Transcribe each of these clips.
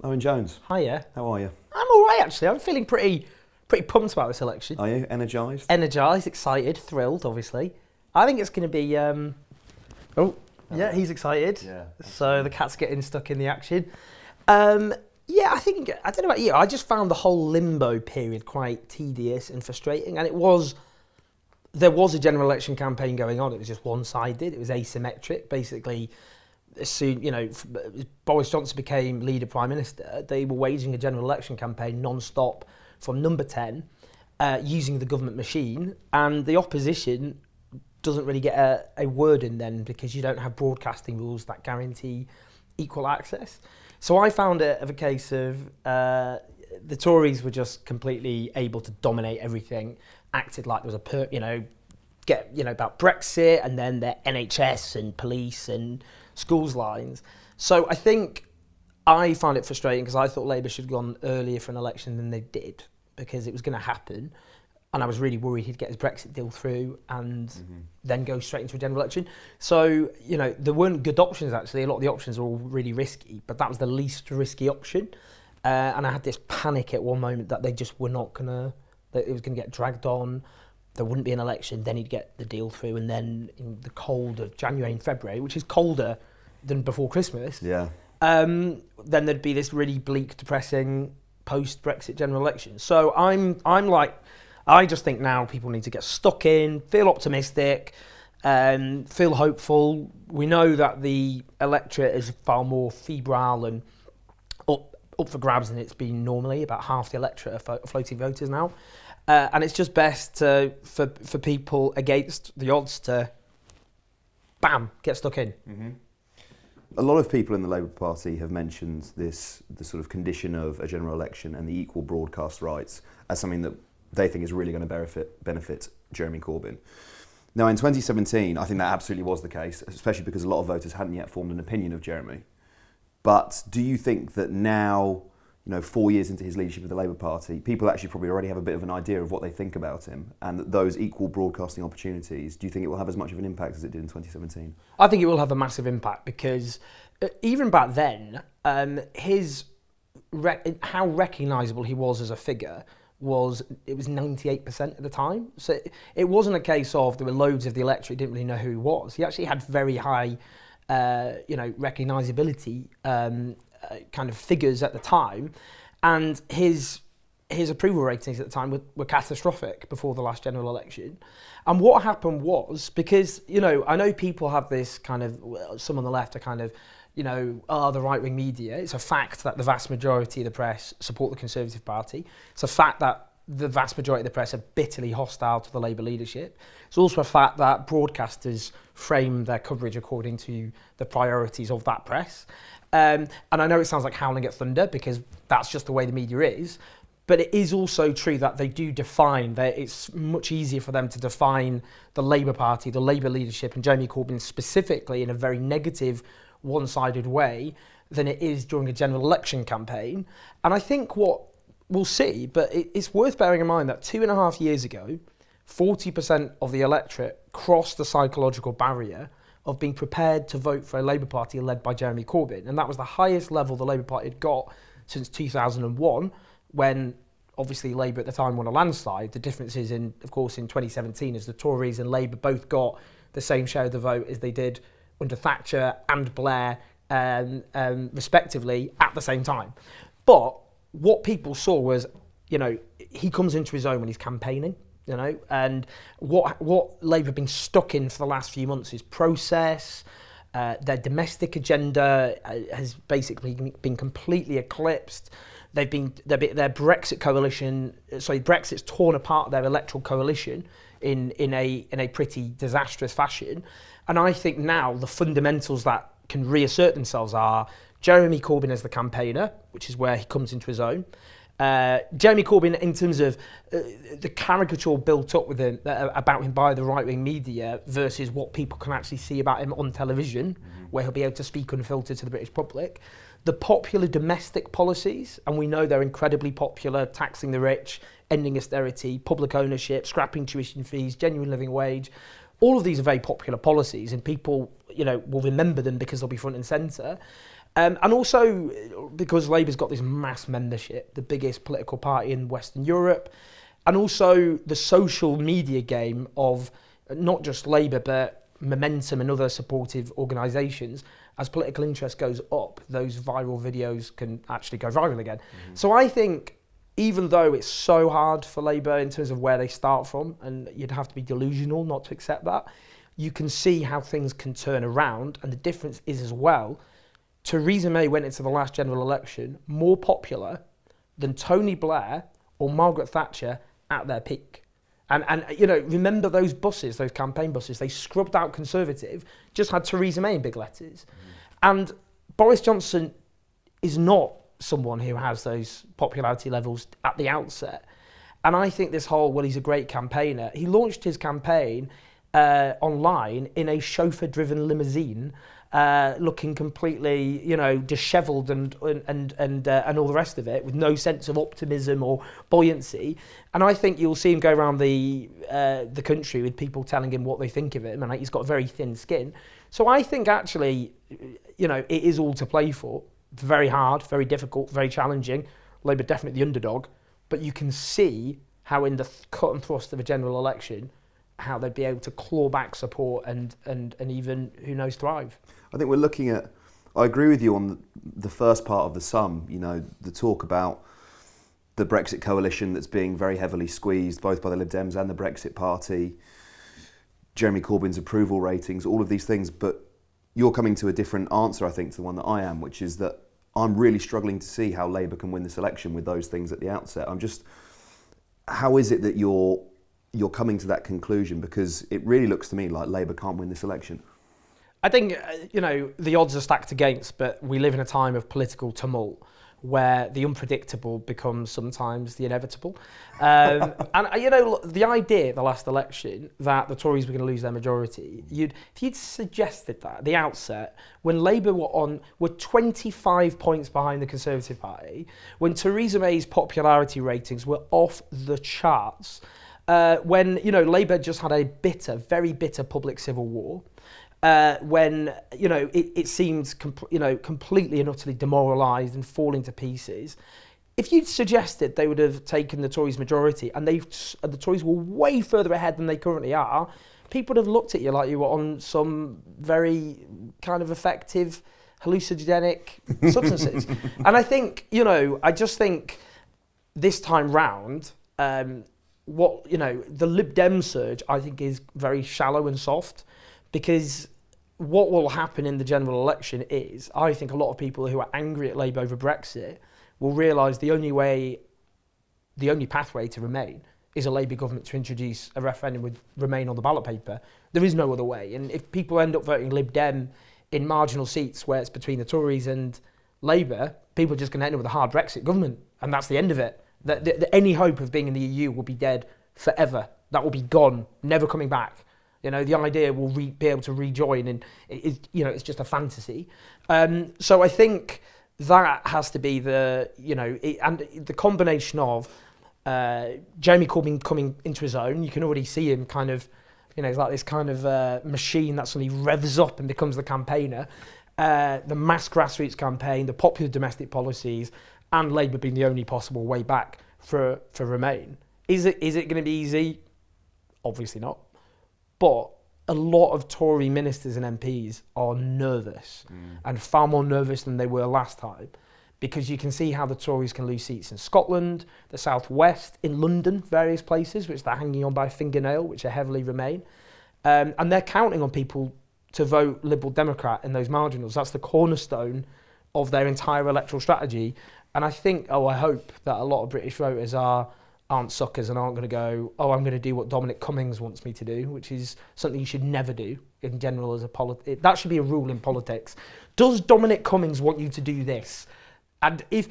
Owen Jones. Hiya. How are you? I'm all right, actually. I'm feeling pretty pumped about this election. Are you energised? Energised, excited, thrilled, obviously. I think it's going to be... he's excited. Yeah. So the cat's getting stuck in the action. I don't know about you, I just found the whole limbo period quite tedious and frustrating. And there was a general election campaign going on. It was just one-sided. It was asymmetric. Basically, as soon, Boris Johnson became leader prime minister, they were waging a general election campaign non-stop from number 10, using the government machine, and the opposition doesn't really get a word in then because you don't have broadcasting rules that guarantee equal access. So I found it of a case of the Tories were just completely able to dominate everything, acted like there was about Brexit and then their NHS and police and schools lines. So I think I find it frustrating because I thought Labour should have gone earlier for an election than they did because it was going to happen. And I was really worried he'd get his Brexit deal through and then go straight into a general election. So, there weren't good options, actually. A lot of the options were all really risky, but that was the least risky option. And I had this panic at one moment that they just were not going to, that it was going to get dragged on. There wouldn't be an election, then he'd get the deal through. And then in the cold of January and February, which is colder than before Christmas, then there'd be this really bleak, depressing post-Brexit general election. So I just think now people need to get stuck in, feel optimistic, feel hopeful. We know that the electorate is far more febrile and up for grabs than it's been normally. About half the electorate are floating voters now. And it's just best for people against the odds to, get stuck in. Mm-hmm. A lot of people in the Labour Party have mentioned the sort of condition of a general election and the equal broadcast rights as something that they think is really going to benefit Jeremy Corbyn. Now, in 2017, I think that absolutely was the case, especially because a lot of voters hadn't yet formed an opinion of Jeremy. But do you think that now, 4 years into his leadership of the Labour Party, people actually probably already have a bit of an idea of what they think about him, and that those equal broadcasting opportunities, do you think it will have as much of an impact as it did in 2017? I think it will have a massive impact because even back then, how recognisable he was as a figure was 98% at the time. So it wasn't a case of there were loads of the electorate who didn't really know who he was. He actually had very high, recognisability kind of figures at the time, and his approval ratings at the time were catastrophic before the last general election. And what happened was, because, I know people have this kind of, some on the left are kind of, the right-wing media. It's a fact that the vast majority of the press support the Conservative Party. It's a fact that the vast majority of the press are bitterly hostile to the Labour leadership. It's also a fact that broadcasters frame their coverage according to the priorities of that press. And I know it sounds like howling at thunder because that's just the way the media is. But it is also true that they do define, that it's much easier for them to define the Labour Party, the Labour leadership, and Jeremy Corbyn specifically in a very negative, one-sided way than it is during a general election campaign. And I think what we'll see, but it's worth bearing in mind that 2.5 years ago, 40% of the electorate crossed the psychological barrier of being prepared to vote for a Labour Party led by Jeremy Corbyn. And that was the highest level the Labour Party had got since 2001, when obviously Labour at the time won a landslide. The difference is, of course, in 2017, as the Tories and Labour both got the same share of the vote as they did under Thatcher and Blair, respectively, at the same time. But what people saw was, he comes into his own when he's campaigning, and what Labour have been stuck in for the last few months is process. Their domestic agenda has basically been completely eclipsed. Their Brexit coalition, Brexit's torn apart their electoral coalition in a pretty disastrous fashion. And I think now the fundamentals that can reassert themselves are Jeremy Corbyn as the campaigner, which is where he comes into his own. Jeremy Corbyn, in terms of the caricature built up with him, about him by the right-wing media versus what people can actually see about him on television, where he'll be able to speak unfiltered to the British public. The popular domestic policies, and we know they're incredibly popular, taxing the rich, ending austerity, public ownership, scrapping tuition fees, genuine living wage. All of these are very popular policies, and people, will remember them because they'll be front and centre. And also because Labour's got this mass membership, the biggest political party in Western Europe, and also the social media game of not just Labour but Momentum and other supportive organisations. As political interest goes up, those viral videos can actually go viral again. So I think even though it's so hard for Labour in terms of where they start from, and you'd have to be delusional not to accept that, you can see how things can turn around. And the difference is as well, Theresa May went into the last general election more popular than Tony Blair or Margaret Thatcher at their peak. And you know, remember those buses, those campaign buses, they scrubbed out Conservative, just had Theresa May in big letters. And Boris Johnson is not someone who has those popularity levels at the outset. And I think this whole, well, he's a great campaigner. He launched his campaign online in a chauffeur-driven limousine, looking completely, you know, dishevelled and all the rest of it, with no sense of optimism or buoyancy. And I think you'll see him go around the country with people telling him what they think of him, and he's got very thin skin. So I think actually, you know, it is all to play for. It's very hard, very difficult, very challenging. Labour definitely the underdog, but you can see how in the cut and thrust of a general election, how they'd be able to claw back support and even, who knows, thrive. I think we're looking at, I agree with you on the first part of the sum, you know, the talk about the Brexit coalition that's being very heavily squeezed, both by the Lib Dems and the Brexit Party, Jeremy Corbyn's approval ratings, all of these things, but you're coming to a different answer, I think, to the one that I am, which is that I'm really struggling to see how Labour can win this election with those things at the outset. How is it that you're coming to that conclusion? Because it really looks to me like Labour can't win this election. I think, you know, the odds are stacked against, but we live in a time of political tumult where the unpredictable becomes sometimes the inevitable. And, you know, the idea at the last election that the Tories were going to lose their majority, if you'd suggested that at the outset, when Labour were 25 points behind the Conservative Party, when Theresa May's popularity ratings were off the charts, when, you know, Labour just had a very bitter public civil war, when, you know, it seemed completely and utterly demoralised and falling to pieces. If you'd suggested they would have taken the Tories majority and the Tories were way further ahead than they currently are, people would have looked at you like you were on some very kind of effective hallucinogenic substances. And I think, you know, I just think this time round, the Lib Dem surge, I think, is very shallow and soft, because what will happen in the general election is, I think a lot of people who are angry at Labour over Brexit will realise the only pathway to Remain is a Labour government to introduce a referendum with Remain on the ballot paper. There is no other way. And if people end up voting Lib Dem in marginal seats where it's between the Tories and Labour, people are just going to end up with a hard Brexit government, and that's the end of it. Any hope of being in the EU will be dead forever. That will be gone, never coming back. You know, the idea will be able to rejoin, and it's just a fantasy. So I think that has to be and the combination of Jeremy Corbyn coming into his own. You can already see him kind of, you know, he's like this kind of machine that suddenly revs up and becomes the campaigner. The mass grassroots campaign, the popular domestic policies, and Labour being the only possible way back for Remain. Is it going to be easy? Obviously not. But a lot of Tory ministers and MPs are nervous, and far more nervous than they were last time, because you can see how the Tories can lose seats in Scotland, the South West, in London, various places, which they're hanging on by a fingernail, which are heavily Remain. And they're counting on people to vote Liberal Democrat in those marginals. That's the cornerstone of their entire electoral strategy. And I hope that a lot of British voters aren't suckers and aren't going to go, I'm going to do what Dominic Cummings wants me to do, which is something you should never do in general as a that should be a rule in politics. Does Dominic Cummings want you to do this? And if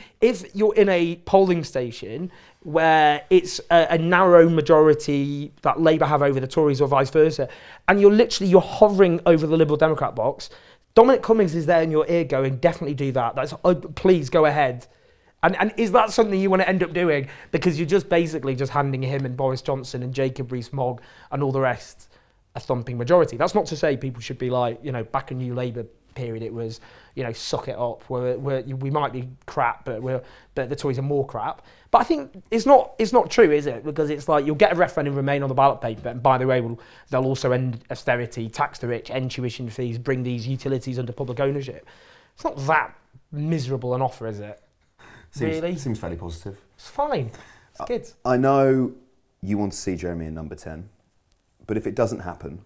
you're in a polling station where it's a narrow majority that Labour have over the Tories or vice versa, and you're hovering over the Liberal Democrat box, Dominic Cummings is there in your ear going, definitely do that. Please go ahead. And is that something you want to end up doing? Because you're just basically just handing him and Boris Johnson and Jacob Rees-Mogg and all the rest a thumping majority. That's not to say people should be like, you know, back a new Labour period it was, suck it up. We might be crap, but the Tories are more crap. But I think it's not true, is it? Because it's like you'll get a referendum remain on the ballot paper, and by the way, they'll also end austerity, tax the rich, end tuition fees, bring these utilities under public ownership. It's not that miserable an offer, is it? Really? Seems fairly positive. It's fine. It's good. I know you want to see Jeremy in number 10, but if it doesn't happen,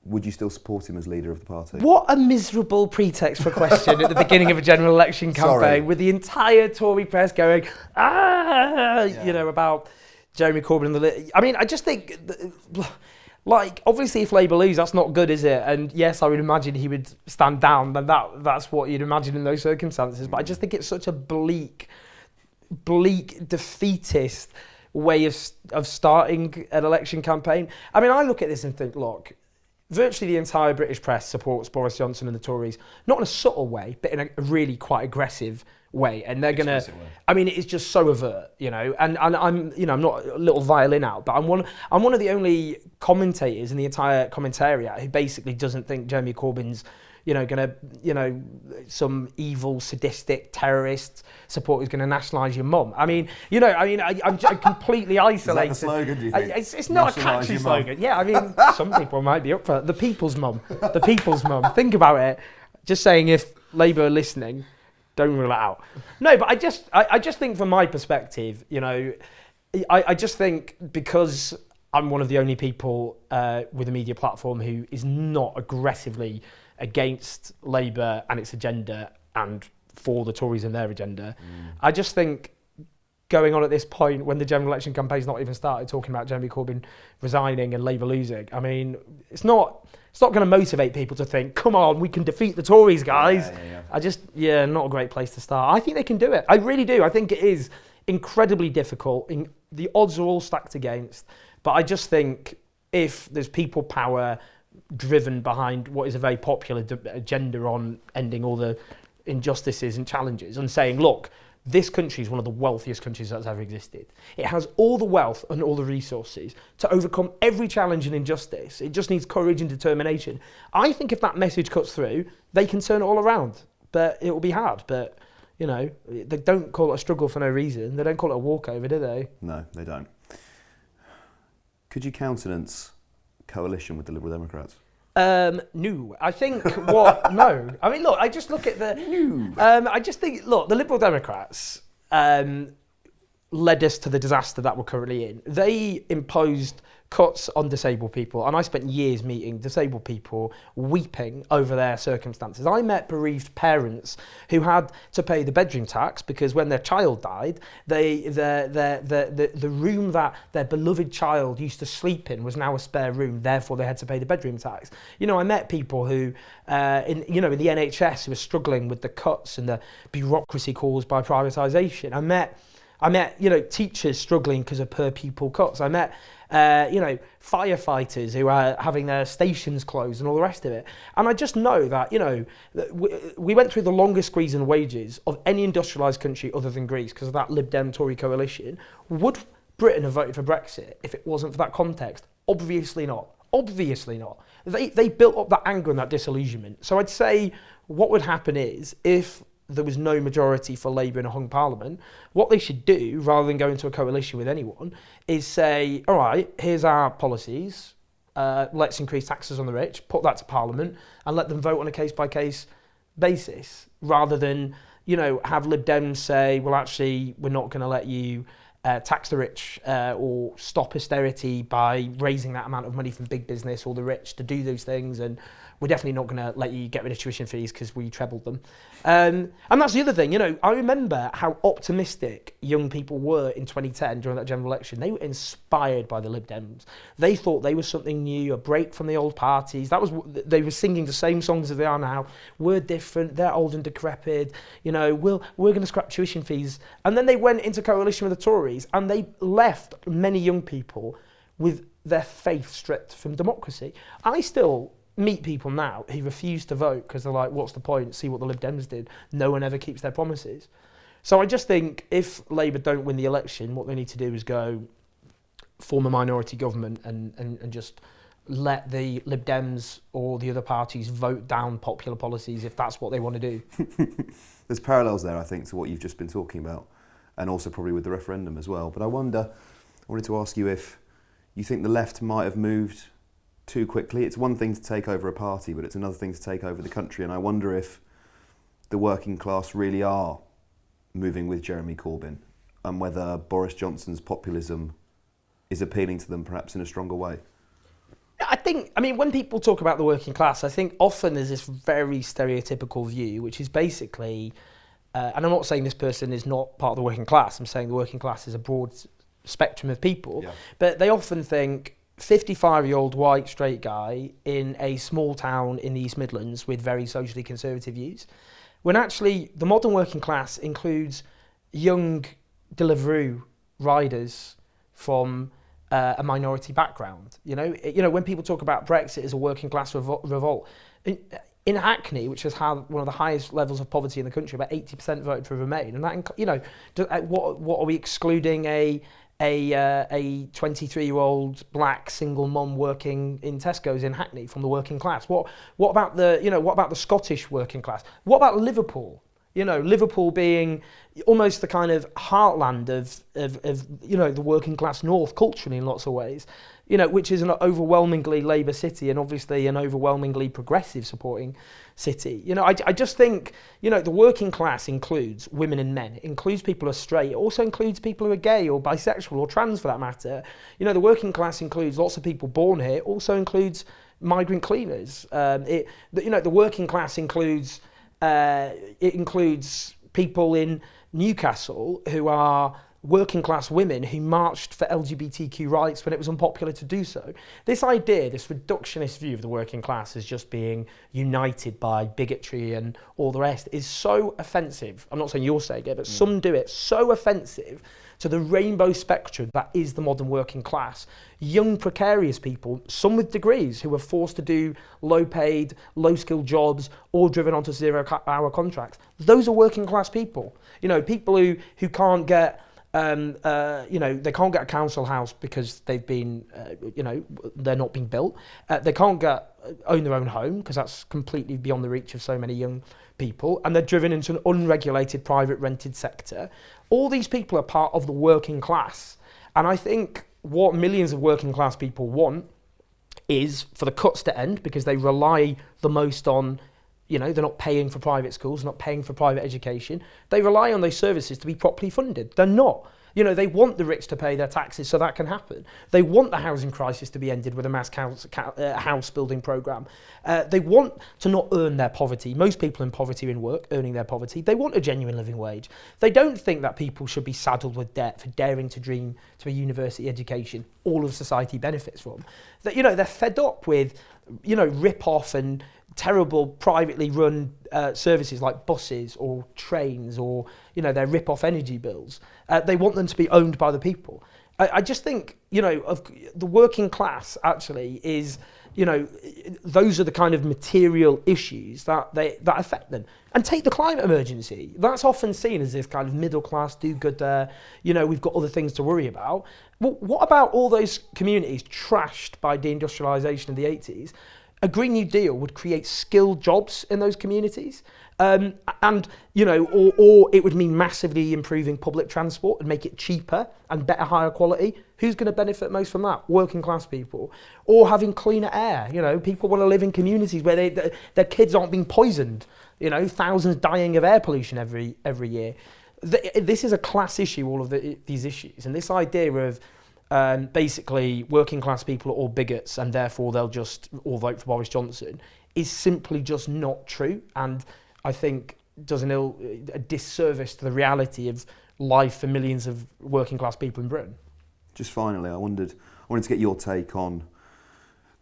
would you still support him as leader of the party? What a miserable pretext for a question at the beginning of a general election campaign, with the entire Tory press going, about Jeremy Corbyn. I just think, obviously if Labour lose, that's not good, is it? And yes, I would imagine he would stand down, and that's what you'd imagine in those circumstances. But I just think it's such a bleak, defeatist way of starting an election campaign. I mean, I look at this and think, look, virtually the entire British press supports Boris Johnson and the Tories, not in a subtle way, but in a really quite aggressive way. And they're going to, I mean, it is just so overt, and I'm, I'm not a little violin out, but I'm one of the only commentators in the entire commentariat who basically doesn't think Jeremy Corbyn's, some evil, sadistic terrorist support who's going to nationalise your mum. I'm completely isolated. Is that the slogan, do you think? It's not a catchy slogan. Yeah, I mean, some people might be up for it. The people's mum. The people's mum. Think about it. Just saying, if Labour are listening, don't rule it out. No, but I just think from my perspective, I just think because I'm one of the only people with a media platform who is not aggressively against Labour and its agenda and for the Tories and their agenda. I just think going on at this point when the general election campaign's not even started, talking about Jeremy Corbyn resigning and Labour losing, I mean, it's not going to motivate people to think, come on, we can defeat the Tories, guys. Not a great place to start. I think they can do it. I really do. I think it is incredibly difficult. The odds are all stacked against, but I just think if there's people power driven behind what is a very popular agenda on ending all the injustices and challenges and saying, look, this country is one of the wealthiest countries that's ever existed. It has all the wealth and all the resources to overcome every challenge and injustice. It just needs courage and determination. I think if that message cuts through, they can turn it all around. But it will be hard. But, they don't call it a struggle for no reason. They don't call it a walkover, do they? No, they don't. Could you countenance coalition with the Liberal Democrats? No. I think no. I mean, look, I just look at I just think, look, the Liberal Democrats led us to the disaster that we're currently in. They imposed cuts on disabled people, and I spent years meeting disabled people weeping over their circumstances. I met bereaved parents who had to pay the bedroom tax because when their child died, the room that their beloved child used to sleep in was now a spare room, therefore they had to pay the bedroom tax. I met people who in the NHS who were struggling with the cuts and the bureaucracy caused by privatisation. I met teachers struggling because of per pupil cuts. I met firefighters who are having their stations closed and all the rest of it. And I just know that, we went through the longest squeeze in wages of any industrialised country other than Greece because of that Lib Dem Tory coalition. Would Britain have voted for Brexit if it wasn't for that context? Obviously not. Obviously not. They built up that anger and that disillusionment. So I'd say what would happen is if there was no majority for Labour in a hung parliament, what they should do, rather than go into a coalition with anyone, is say, all right, here's our policies, let's increase taxes on the rich, put that to parliament, and let them vote on a case-by-case basis, rather than, have Lib Dems say, well, actually, we're not going to let you tax the rich or stop austerity by raising that amount of money from big business or the rich to do those things, and we're definitely not going to let you get rid of tuition fees because we trebled them. And that's the other thing, I remember how optimistic young people were in 2010 during that general election. They were inspired by the Lib Dems. They thought they were something new, a break from the old parties. They were singing the same songs as they are now. We're different, they're old and decrepit, we're going to scrap tuition fees. And then they went into coalition with the Tories and they left many young people with their faith stripped from democracy. I still meet people now who refuse to vote because they're like, what's the point? See what the Lib Dems did. No one ever keeps their promises. So I just think if Labour don't win the election, what they need to do is go form a minority government and just let the Lib Dems or the other parties vote down popular policies if that's what they want to do. There's parallels there, I think, to what you've just been talking about, and also probably with the referendum as well. But I wanted to ask you if you think the left might have moved too quickly. It's one thing to take over a party, but it's another thing to take over the country. And I wonder if the working class really are moving with Jeremy Corbyn, and whether Boris Johnson's populism is appealing to them perhaps in a stronger way. I mean, when people talk about the working class, I think often there's this very stereotypical view, which is basically, and I'm not saying this person is not part of the working class, I'm saying the working class is a broad spectrum of people, but they often think 55-year-old white straight guy in a small town in the East Midlands with very socially conservative views, when actually the modern working class includes young Deliveroo riders from a minority background. You know, when people talk about Brexit as a working class revolt, in Hackney, which has had one of the highest levels of poverty in the country, about 80% voted for Remain, and that, what are we excluding a 23-year-old black single mum working in Tesco's in Hackney from the working class? What about the Scottish working class? What about Liverpool? Liverpool being almost the kind of heartland of the working class north culturally in lots of ways, which is an overwhelmingly Labour city and obviously an overwhelmingly progressive supporting city. I just think, the working class includes women and men. It includes people who are straight. It also includes people who are gay or bisexual or trans for that matter. The working class includes lots of people born here. It also includes migrant cleaners. The working class includes people in Newcastle who are working class women who marched for LGBTQ rights when it was unpopular to do so. This idea, this reductionist view of the working class as just being united by bigotry and all the rest is so offensive. I'm not saying you're saying it, but some do it. So offensive to the rainbow spectrum that is the modern working class. Young, precarious people, some with degrees, who are forced to do low-paid, low-skilled jobs or driven onto zero-hour contracts. Those are working class people. People who can't get they can't get a council house because they've been, they're not being built. They can't own their own home because that's completely beyond the reach of so many young people, and they're driven into an unregulated private rented sector. All these people are part of the working class, and I think what millions of working class people want is for the cuts to end, because they rely the most on, they're not paying for private schools, not paying for private education. They rely on those services to be properly funded. They're not. They want the rich to pay their taxes so that can happen. They want the housing crisis to be ended with a mass house building programme. They want to not earn their poverty. Most people in poverty are in work, earning their poverty. They want a genuine living wage. They don't think that people should be saddled with debt for daring to dream to a university education all of society benefits from. They're fed up with, rip-off and terrible privately run services like buses or trains or, their rip-off energy bills. They want them to be owned by the people. I just think, of the working class actually is, those are the kind of material issues that affect them. And take the climate emergency. That's often seen as this kind of middle class do-gooder, we've got other things to worry about. Well, what about all those communities trashed by deindustrialisation in the 80s? A Green New Deal would create skilled jobs in those communities, or it would mean massively improving public transport and make it cheaper and better, higher quality. Who's going to benefit most from that? Working class people. Or having cleaner air. People want to live in communities where their kids aren't being poisoned. Thousands dying of air pollution every year. This is a class issue, all of these issues, and this idea of basically working class people are all bigots and therefore they'll just all vote for Boris Johnson is simply just not true, and I think does a disservice to the reality of life for millions of working class people in Britain. Just finally, I wanted to get your take on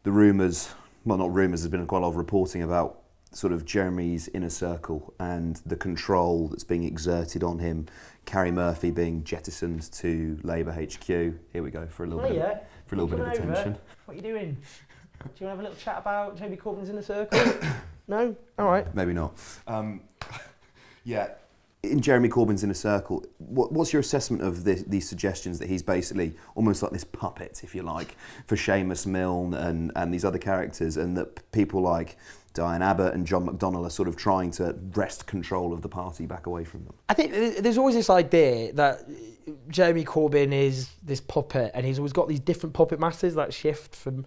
the rumours, well, not rumours, there's been quite a lot of reporting about sort of Jeremy's inner circle and the control that's being exerted on him. Carrie Murphy being jettisoned to Labour HQ. Here we go for a little bit of attention. What are you doing? Do you want to have a little chat about Jeremy Corbyn's inner circle? No? All right. Maybe not. in Jeremy Corbyn's inner circle, what's your assessment of these suggestions that he's basically almost like this puppet, if you like, for Seamus Milne and these other characters, and that people like Diane Abbott and John McDonnell are sort of trying to wrest control of the party back away from them? I think there's always this idea that Jeremy Corbyn is this puppet, and he's always got these different puppet masters that shift from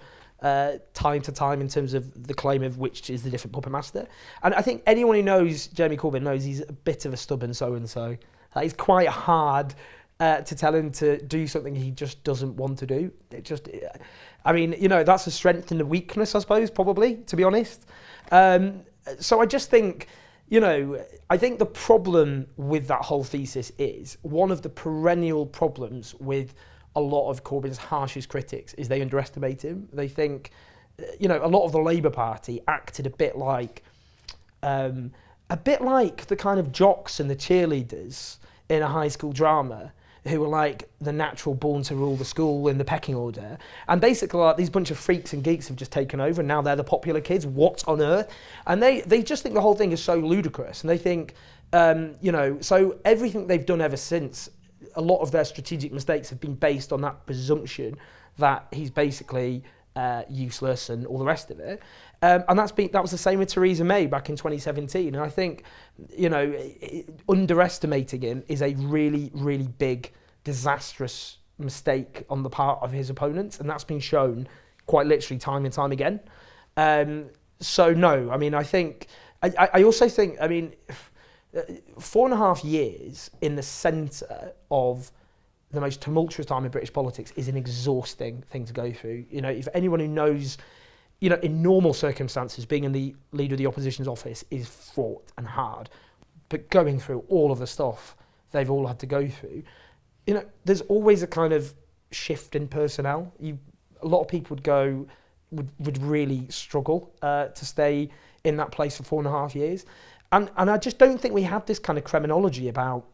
time to time in terms of the claim of which is the different puppet master. And I think anyone who knows Jeremy Corbyn knows he's a bit of a stubborn so-and-so. Like, it's quite hard to tell him to do something he just doesn't want to do. I mean, that's a strength and a weakness, I suppose, probably, to be honest. So I just think, I think the problem with that whole thesis is one of the perennial problems with a lot of Corbyn's harshest critics is they underestimate him. They think, a lot of the Labour Party acted a bit like the kind of jocks and the cheerleaders in a high school drama who were like the natural born to rule the school in the pecking order. And basically like these bunch of freaks and geeks have just taken over and now they're the popular kids. What on earth? And they just think the whole thing is so ludicrous. And they think, so everything they've done ever since, a lot of their strategic mistakes have been based on that presumption that he's basically useless and all the rest of it. And that was the same with Theresa May back in 2017. And I think, underestimating him is a really, really big, disastrous mistake on the part of his opponents. And that's been shown quite literally time and time again. So no, I mean, I also think, 4.5 years in the centre of the most tumultuous time in British politics is an exhausting thing to go through. If anyone who knows, in normal circumstances, being in the leader of the opposition's office is fraught and hard. But going through all of the stuff they've all had to go through, there's always a kind of shift in personnel. A lot of people would really struggle to stay in that place for 4.5 years. And I just don't think we have this kind of criminology about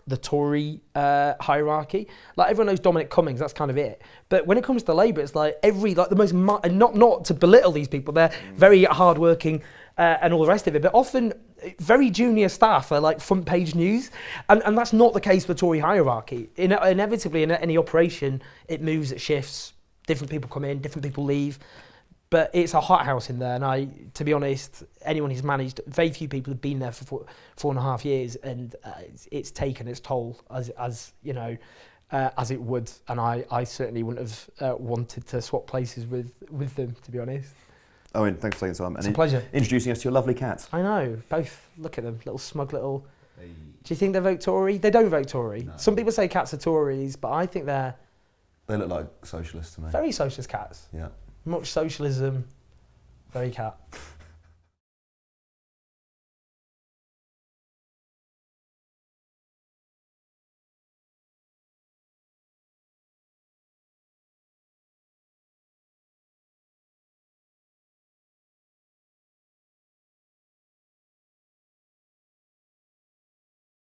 the Tory hierarchy. Like, everyone knows Dominic Cummings, that's kind of it. But when it comes to Labour, it's like the most, and not to belittle these people, they're very hardworking and all the rest of it, but often very junior staff are like front page news. And that's not the case for Tory hierarchy. Inevitably, in any operation, it moves, it shifts, different people come in, different people leave. But it's a hothouse in there, and to be honest, anyone who's managed, very few people have been there for 4.5 years, and it's taken its toll as it would, and I certainly wouldn't have wanted to swap places with them, to be honest. Owen, thanks for taking time. It's a pleasure. Introducing us to your lovely cats. I know, both. Look at them, little smug little. Hey. Do you think they vote Tory? They don't vote Tory. No. Some people say cats are Tories, but I think they look like socialists to me. Very socialist cats. Yeah. Much socialism, very cat.